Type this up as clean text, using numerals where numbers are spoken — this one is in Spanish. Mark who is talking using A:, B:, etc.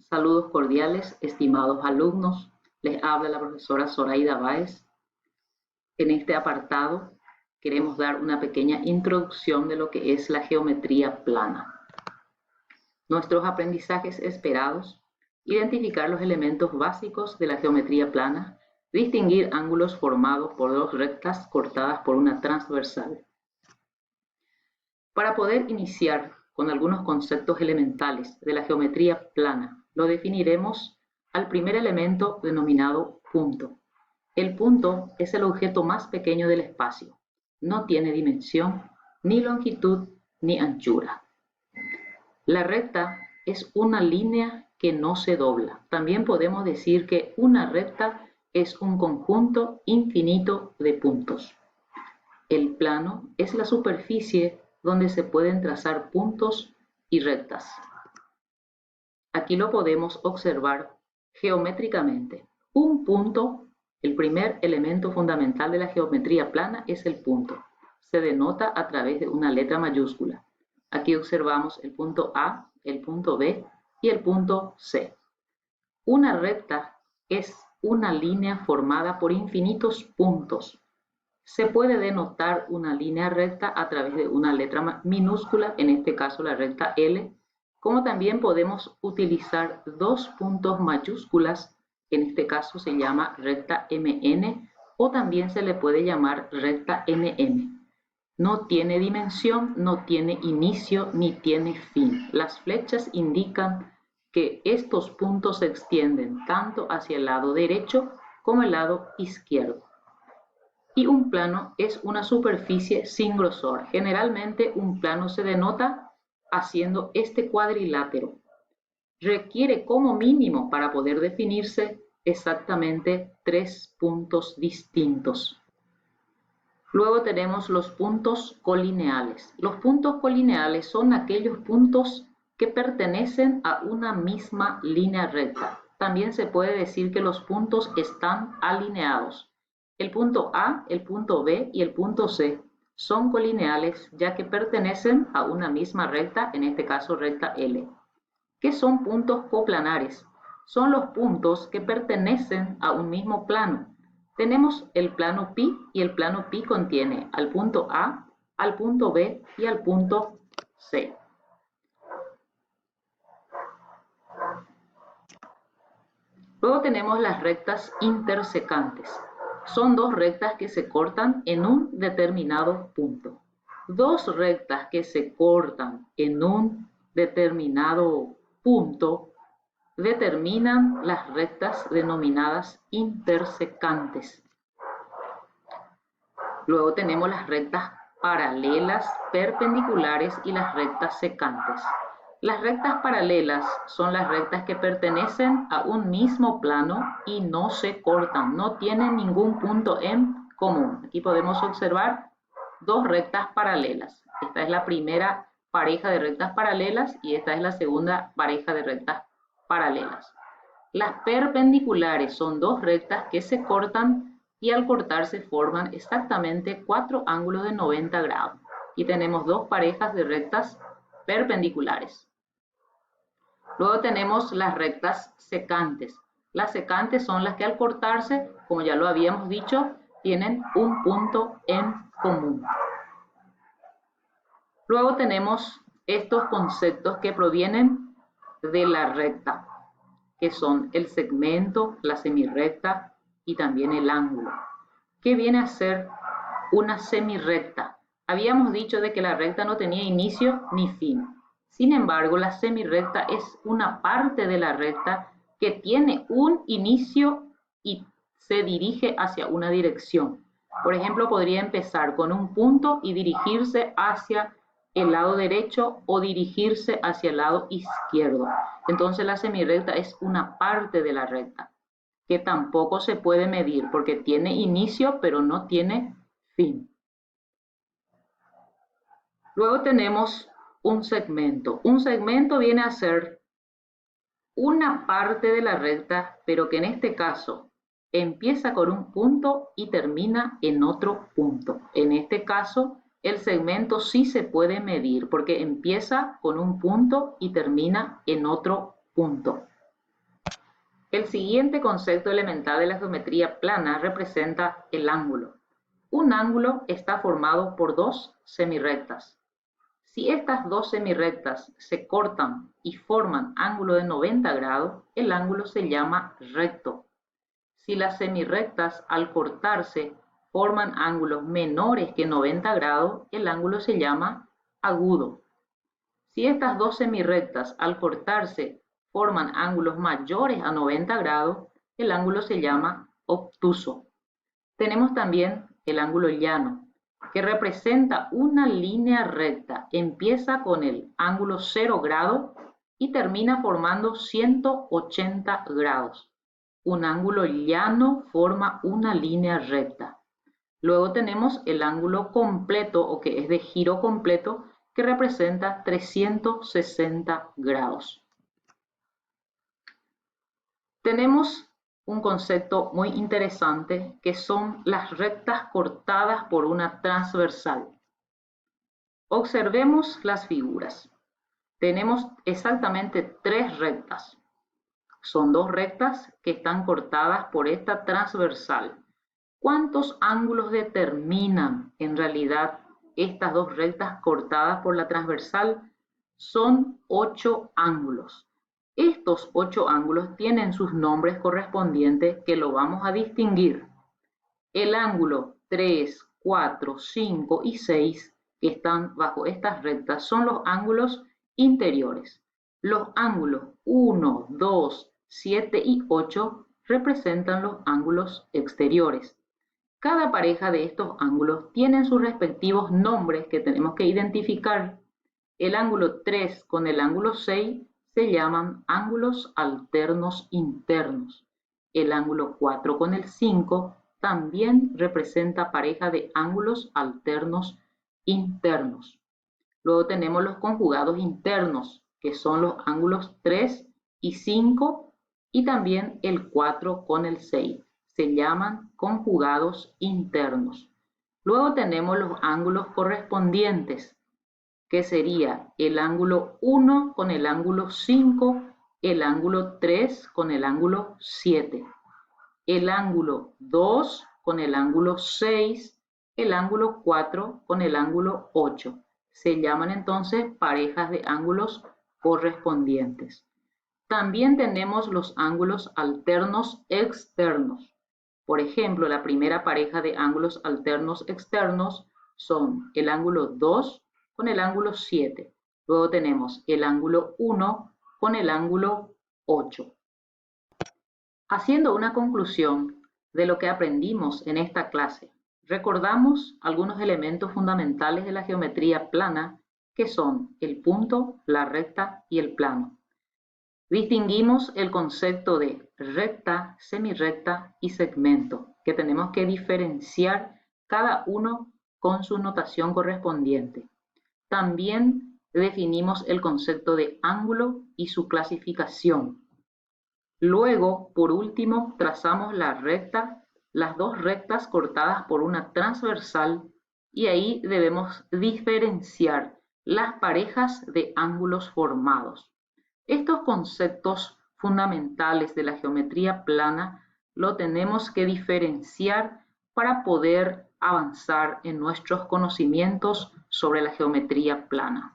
A: Saludos cordiales, estimados alumnos. Les habla la profesora Zoraida Báez. En este apartado queremos dar una pequeña introducción de lo que es la geometría plana. Nuestros aprendizajes esperados: identificar los elementos básicos de la geometría plana, distinguir ángulos formados por dos rectas cortadas por una transversal. Para poder iniciar con algunos conceptos elementales de la geometría plana, lo definiremos al primer elemento denominado punto. El punto es el objeto más pequeño del espacio. No tiene dimensión, ni longitud, ni anchura. La recta es una línea que no se dobla. También podemos decir que una recta es un conjunto infinito de puntos. El plano es la superficie donde se pueden trazar puntos y rectas. Aquí lo podemos observar geométricamente. Un punto, el primer elemento fundamental de la geometría plana es el punto. Se denota a través de una letra mayúscula. Aquí observamos el punto A, el punto B y el punto C. Una recta es una línea formada por infinitos puntos. Se puede denotar una línea recta a través de una letra minúscula, en este caso la recta L, como también podemos utilizar dos puntos mayúsculas, en este caso se llama recta MN, o también se le puede llamar recta NM. No tiene dimensión, no tiene inicio ni tiene fin. Las flechas indican que estos puntos se extienden tanto hacia el lado derecho como el lado izquierdo. Y un plano es una superficie sin grosor. Generalmente un plano se denota haciendo este cuadrilátero. Requiere como mínimo para poder definirse exactamente 3 puntos distintos. Luego tenemos los puntos colineales. Los puntos colineales son aquellos puntos que pertenecen a una misma línea recta. También se puede decir que los puntos están alineados. El punto A, el punto B y el punto C son colineales ya que pertenecen a una misma recta, en este caso recta L. ¿Qué son puntos coplanares? Son los puntos que pertenecen a un mismo plano. Tenemos el plano pi y el plano pi contiene al punto A, al punto B y al punto C. Luego tenemos las rectas intersecantes. Son dos rectas que se cortan en un determinado punto. Dos rectas que se cortan en un determinado punto determinan las rectas denominadas intersecantes. Luego tenemos las rectas paralelas, perpendiculares y las rectas secantes. Las rectas paralelas son las rectas que pertenecen a un mismo plano y no se cortan, no tienen ningún punto en común. Aquí podemos observar dos rectas paralelas. Esta es la primera pareja de rectas paralelas y esta es la segunda pareja de rectas paralelas. Las perpendiculares son dos rectas que se cortan y al cortarse forman exactamente 4 ángulos de 90 grados. Y tenemos dos parejas de rectas perpendiculares. Luego tenemos las rectas secantes. Las secantes son las que al cortarse, como ya lo habíamos dicho, tienen un punto en común. Luego tenemos estos conceptos que provienen de la recta, que son el segmento, la semirrecta y también el ángulo. ¿Qué viene a ser una semirrecta? Habíamos dicho de que la recta no tenía inicio ni fin. Sin embargo, la semirrecta es una parte de la recta que tiene un inicio y se dirige hacia una dirección. Por ejemplo, podría empezar con un punto y dirigirse hacia el lado derecho o dirigirse hacia el lado izquierdo. Entonces la semirrecta es una parte de la recta que tampoco se puede medir porque tiene inicio pero no tiene fin. Luego tenemos un segmento. Un segmento viene a ser una parte de la recta, pero que en este caso empieza con un punto y termina en otro punto. En este caso, el segmento sí se puede medir porque empieza con un punto y termina en otro punto. El siguiente concepto elemental de la geometría plana representa el ángulo. Un ángulo está formado por dos semirrectas. Si estas dos semirrectas se cortan y forman ángulo de 90 grados, el ángulo se llama recto. Si las semirrectas al cortarse forman ángulos menores que 90 grados, el ángulo se llama agudo. Si estas dos semirrectas al cortarse forman ángulos mayores a 90 grados, el ángulo se llama obtuso. Tenemos también el ángulo llano, que representa una línea recta. Empieza con el ángulo 0 grado y termina formando 180 grados. Un ángulo llano forma una línea recta. Luego tenemos el ángulo completo, o que es de giro completo, que representa 360 grados. Tenemos un concepto muy interesante que son las rectas cortadas por una transversal. Observemos las figuras. Tenemos exactamente tres rectas. Son dos rectas que están cortadas por esta transversal. ¿Cuántos ángulos determinan en realidad estas dos rectas cortadas por la transversal? Son 8 ángulos. Estos 8 ángulos tienen sus nombres correspondientes que lo vamos a distinguir. El ángulo 3, 4, 5 y 6 que están bajo estas rectas son los ángulos interiores. Los ángulos 1, 2, 7 y 8 representan los ángulos exteriores. Cada pareja de estos ángulos tienen sus respectivos nombres que tenemos que identificar. El ángulo 3 con el ángulo 6 se llaman ángulos alternos internos. El ángulo 4 con el 5 también representa pareja de ángulos alternos internos. Luego tenemos los conjugados internos, que son los ángulos 3 y 5, y también el 4 con el 6. Se llaman conjugados internos. Luego tenemos los ángulos correspondientes, que sería el ángulo 1 con el ángulo 5, el ángulo 3 con el ángulo 7, el ángulo 2 con el ángulo 6, el ángulo 4 con el ángulo 8. Se llaman entonces parejas de ángulos correspondientes. También tenemos los ángulos alternos externos. Por ejemplo, la primera pareja de ángulos alternos externos son el ángulo 2 con el ángulo 7. Luego tenemos el ángulo 1 con el ángulo 8. Haciendo una conclusión de lo que aprendimos en esta clase, recordamos algunos elementos fundamentales de la geometría plana, que son el punto, la recta y el plano. Distinguimos el concepto de recta, semirrecta y segmento, que tenemos que diferenciar cada uno con su notación correspondiente. También definimos el concepto de ángulo y su clasificación. Luego, por último, trazamos la recta, las dos rectas cortadas por una transversal, y ahí debemos diferenciar las parejas de ángulos formados. Estos conceptos fundamentales de la geometría plana lo tenemos que diferenciar para poder avanzar en nuestros conocimientos sobre la geometría plana.